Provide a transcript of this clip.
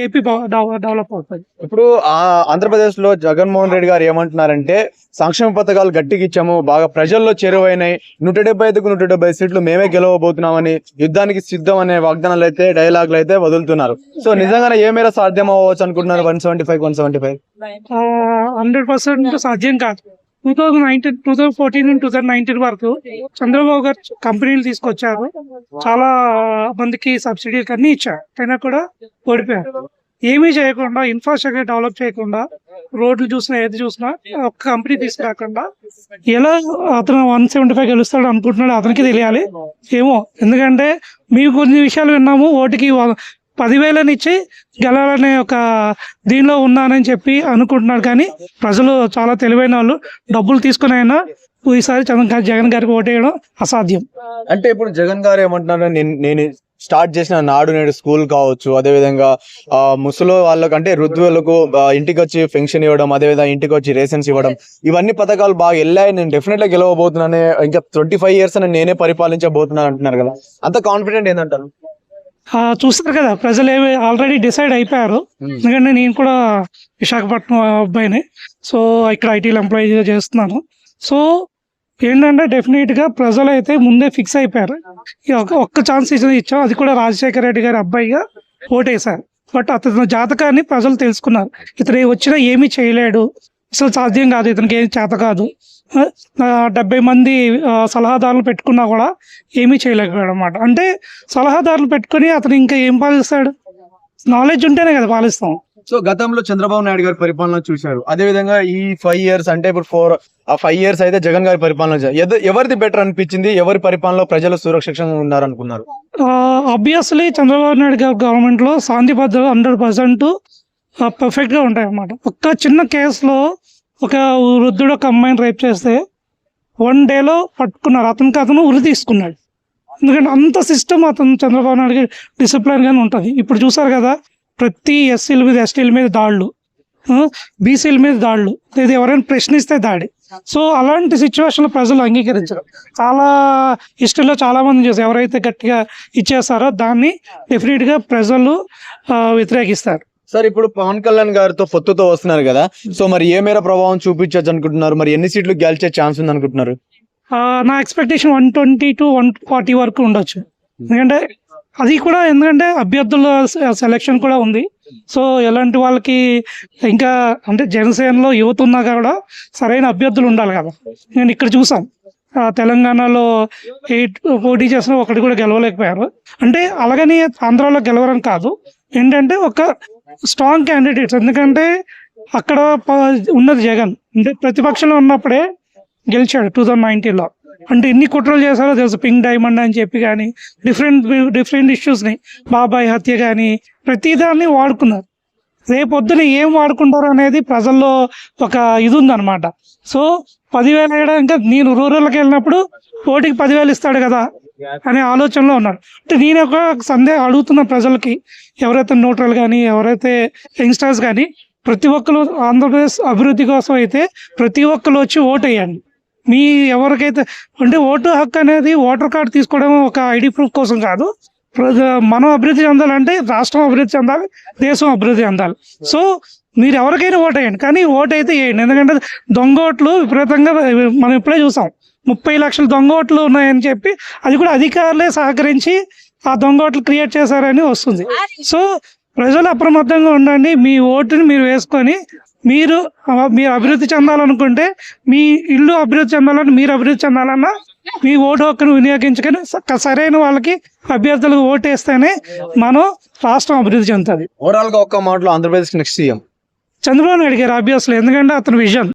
AP develop అవుతుంది. ఇప్పుడు ఆంధ్రప్రదేశ్ లో జగన్మోహన్ రెడ్డి గారు ఏమంటున్నారంటే సంక్షేమ పథకాలు గట్టిగా ఇచ్చాము, బాగా ప్రజల్లో చేరువైనాయి, 175కు 170 సీట్లు మేమే గెలవబోతున్నామని, యుద్ధానికి సిద్ధం అనే వాగ్దానాలు అయితే డైలాగులు అయితే వదులుతున్నారు. సో నిజంగానే ఏ మేర సాధ్యం అవ్వచ్చు అనుకుంటున్నారు 175? 100% సాధ్యం కాదు. 2014 నుంచి 2019 వరకు చంద్రబాబు గారు కంపెనీలు తీసుకొచ్చారు, చాలా మందికి సబ్సిడీలు అన్ని ఇచ్చారు, అయినా కూడా ఓడిపోయారు. ఏమీ చేయకుండా, ఇన్ఫ్రాస్ట్రక్చర్ డెవలప్ చేయకుండా, రోడ్లు చూసినా ఏది చూసినా ఒక్క కంపెనీ తీసుకురాకుండా ఎలా అతను 175 గెలుస్తాడు అనుకుంటున్నాడు అతనికి తెలియాలి. ఏమో, ఎందుకంటే మేము కొన్ని విషయాలు విన్నాము, ఓటుకి 10,000 ఇచ్చి గెలాలనే ఒక దీనిలో ఉన్నానని చెప్పి అనుకుంటున్నారు. కానీ ప్రజలు చాలా తెలివైన వాళ్ళు, డబ్బులు తీసుకుని అయినా ఈసారి జగన్ గారికి ఓటేయడం అసాధ్యం. అంటే ఇప్పుడు జగన్ గారు ఏమంటున్నారు, నేను స్టార్ట్ చేసిన నాడు నేడు స్కూల్ కావచ్చు, అదేవిధంగా ముసలి వాళ్ళకు అంటే వృద్ధులకు ఇంటికి వచ్చి పెన్షన్ ఇవ్వడం, అదేవిధంగా ఇంటికి వచ్చి రేషన్స్ ఇవ్వడం, ఇవన్నీ పథకాలు బాగా వెళ్ళాయి, నేను డెఫినెట్ గా గెలవబోతున్నాను, ఇంకా 25 years నేనే పరిపాలించబోతున్నాను అంటున్నారు కదా, అంత కాన్ఫిడెంట్ ఏంటంటారు? చూస్తారు కదా, ప్రజలు ఆల్రెడీ డిసైడ్ అయిపోయారు. ఎందుకంటే నేను కూడా విశాఖపట్నం అబ్బాయిని, సో ఇక్కడ ఐటీలో ఎంప్లాయీగా చేస్తున్నాను. సో ఏంటంటే డెఫినెట్ గా ప్రజలు అయితే ముందే ఫిక్స్ అయిపోయారు. ఒక్క ఛాన్స్ ఇచ్చాం, అది కూడా రాజశేఖర రెడ్డి గారి అబ్బాయిగా ఓటేశారు. బట్ అతని జాతకాన్ని ప్రజలు తెలుసుకున్నారు. ఇతను వచ్చినా ఏమీ చేయలేడు, అసలు సాధ్యం కాదు, ఇతనికి ఏం చేత కాదు, 70 మంది సలహాదారులు పెట్టుకున్నా కూడా ఏమీ చేయలేకపోయాడు అనమాట. అంటే సలహాదారులు పెట్టుకుని అతను ఇంకా ఏం పాలిస్తాడు? నాలెడ్జ్ ఉంటేనే కదా పాలిస్తాం. సో గతంలో చంద్రబాబు నాయుడు గారి పరిపాలన చూశారు, అదే విధంగా ఈ 5 years అంటే ఇప్పుడు 5 years అయితే జగన్ గారి పరిపాలన ఎవరిది బెటర్ అనిపించింది? ఎవరి పరిపాలనలో ప్రజలు సురక్షితంగా ఉన్నారనుకున్నారు? ఆబ్వియస్లీ చంద్రబాబు నాయుడు గారి గవర్నమెంట్ లో శాంతి భద్రతలు 100% పర్ఫెక్ట్ గా ఉంటాయి అన్నమాట. ఒక్క చిన్న కేసులో ఒక వృద్ధుడు ఒక అమ్మాయిని రేప్ చేస్తే 1 dayలో పట్టుకున్నారు, అతను ఉరి తీసుకున్నాడు. ఎందుకంటే అంత సిస్టమ్ అతను చంద్రబాబు నాయుడు డిసిప్లిన్ గానే ఉంటుంది. ఇప్పుడు చూసారు కదా, ప్రతి ఎస్సీల మీద ఎస్టీల మీద దాడులు, బీసీల మీద దాడులు, లేదా ఎవరైనా ప్రశ్నిస్తే దాడి. సో అలాంటి సిచ్యువేషన్లో ప్రజలు అంగీకరించరు. చాలా హిస్టరీలో చాలా మంది చూసారు, ఎవరైతే గట్టిగా ఇచ్చేస్తారో దాన్ని డెఫినెట్గా ప్రజలు వ్యతిరేకిస్తారు. సార్, ఇప్పుడు పవన్ కళ్యాణ్ గారితో పొత్తుతో వస్తున్నారు కదా, సో మరి ఏ మేర ప్రభావం చూపించచ్చు అనుకుంటున్నారు? మరి ఎన్ని సీట్లు గెలిచే ఛాన్స్ ఉంది అనుకుంటున్నారు? నా ఎక్స్పెక్టేషన్ 120 to 140 వరకు ఉండొచ్చు. ఎందుకంటే అది కూడా, ఎందుకంటే అభ్యర్థుల సెలెక్షన్ కూడా ఉంది. సో ఎలాంటి వాళ్ళకి ఇంకా అంటే జనసేనలో యువత ఉన్నా కూడా సరైన అభ్యర్థులు ఉండాలి కదా. నేను ఇక్కడ చూసాను, తెలంగాణలో 8 పోటీ చేసిన ఒకటి కూడా గెలవలేకపోయారు. అంటే అలాగని ఆంధ్రాలో గెలవరని కాదు, ఏంటంటే ఒక స్ట్రాంగ్ క్యాండిడేట్స్. ఎందుకంటే అక్కడ ఉన్నది జగన్, అంటే ప్రతిపక్షంలో ఉన్నప్పుడే గెలిచాడు 2019లో. అంటే ఎన్ని కుట్రలు చేశారో తెలుసు, పింక్ డైమండ్ అని చెప్పి కానీ డిఫరెంట్ ఇష్యూస్ని, బాబాయ్ హత్య కానీ ప్రతిదాన్ని వాడుకున్నారు. రేపొద్దున ఏం వాడుకుంటారు అనేది ప్రజల్లో ఒక ఇది ఉందన్నమాట. సో 10,000 వేయడానికి, నేను రూరల్కి వెళ్ళినప్పుడు ఓటికి 10,000 ఇస్తాడు కదా అనే ఆలోచనలో ఉన్నారు. అంటే నేను ఒక సందేహం అడుగుతున్న ప్రజలకి, ఎవరైతే న్యూట్రల్ కానీ, ఎవరైతే యంగ్స్టర్స్ కానీ, ప్రతి ఒక్కరు ఆంధ్రప్రదేశ్ అభివృద్ధి కోసం అయితే ప్రతి ఒక్కరు వచ్చి ఓటు వేయండి. మీ ఎవరికైతే అంటే ఓటు హక్కు అనేది ఓటర్ కార్డు తీసుకోవడం ఒక ఐడి ప్రూఫ్ కోసం కాదు. మనం అభివృద్ధి చెందాలంటే రాష్ట్రం అభివృద్ధి చెందాలి, దేశం అభివృద్ధి చెందాలి. సో మీరు ఎవరికైనా ఓటు వేయండి, కానీ ఓటు అయితే వేయండి. ఎందుకంటే దొంగ ఓట్లు విపరీతంగా మనం ఇప్పుడే చూసాం, 30 లక్షల దొంగ ఓట్లు ఉన్నాయని చెప్పి, అది కూడా అధికారులే సహకరించి ఆ దొంగ ఓట్లు క్రియేట్ చేశారని వస్తుంది. సో ప్రజలు అప్రమత్తంగా ఉండండి, మీ ఓటుని మీరు వేసుకొని మీరు అభివృద్ధి చెందాలనుకుంటే, మీ ఇల్లు అభివృద్ధి చెందాలని, మీరు అభివృద్ధి చెందాలన్నా మీ ఓటు హక్కును వినియోగించుకొని సరైన వాళ్ళకి అభ్యర్థులకు ఓటు వేస్తేనే మనం రాష్ట్రం అభివృద్ధి చెందుతుంది. ఓవరాల్ గా ఒక్క మాటలో ఆంధ్రప్రదేశ్ నెక్స్ట్ సీఎం చంద్రబాబు నాయుడు గారు ఆబ్వియస్లీ, ఎందుకంటే అతని విజన్.